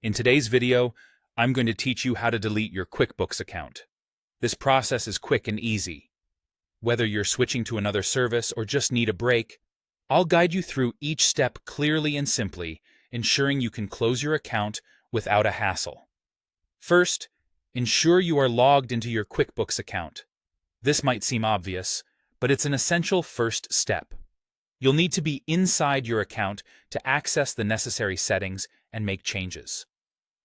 In today's video, I'm going to teach you how to delete your QuickBooks account. This process is quick and easy. Whether you're switching to another service or just need a break, I'll guide you through each step clearly and simply, ensuring you can close your account without a hassle. First, ensure you are logged into your QuickBooks account. This might seem obvious, but it's an essential first step. You'll need to be inside your account to access the necessary settings and make changes.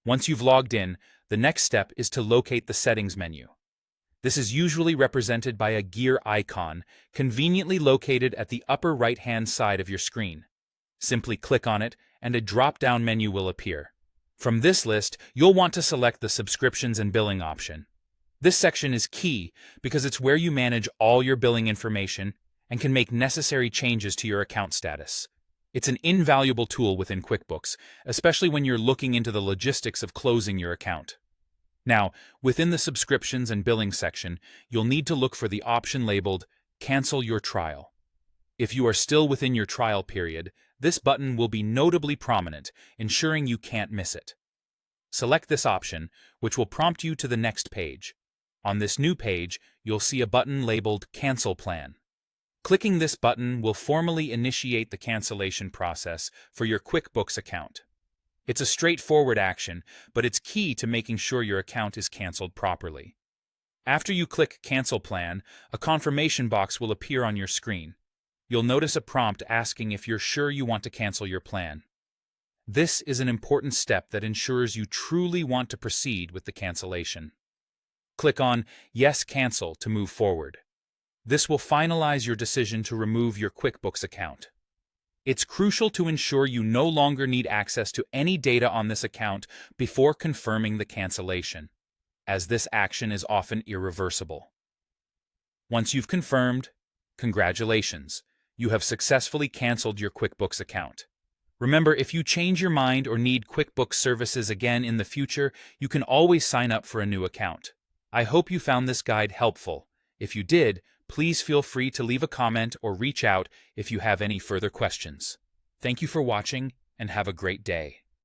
Once you've logged in, the next step is to locate the settings menu. This is usually represented by a gear icon, conveniently located at the upper right-hand side of your screen. Simply click on it, and a drop-down menu will appear. From this list, you'll want to select the Subscriptions and Billing option. This section is key because it's where you manage all your billing information and can make necessary changes to your account status. It's an invaluable tool within QuickBooks, especially when you're looking into the logistics of closing your account. Now, within the Subscriptions and Billing section, you'll need to look for the option labeled Cancel Your Trial. If you are still within your trial period, this button will be notably prominent, ensuring you can't miss it. Select this option, which will prompt you to the next page. On this new page, you'll see a button labeled Cancel Plan. Clicking this button will formally initiate the cancellation process for your QuickBooks account. It's a straightforward action, but it's key to making sure your account is canceled properly. After you click Cancel Plan, a confirmation box will appear on your screen. You'll notice a prompt asking if you're sure you want to cancel your plan. This is an important step that ensures you truly want to proceed with the cancellation. Click on Yes, Cancel to move forward. This will finalize your decision to remove your QuickBooks account. It's crucial to ensure you no longer need access to any data on this account before confirming the cancellation, as this action is often irreversible. Once you've confirmed, congratulations, you have successfully canceled your QuickBooks account. Remember, if you change your mind or need QuickBooks services again in the future, you can always sign up for a new account. I hope you found this guide helpful. If you did, please feel free to leave a comment or reach out if you have any further questions. Thank you for watching and have a great day.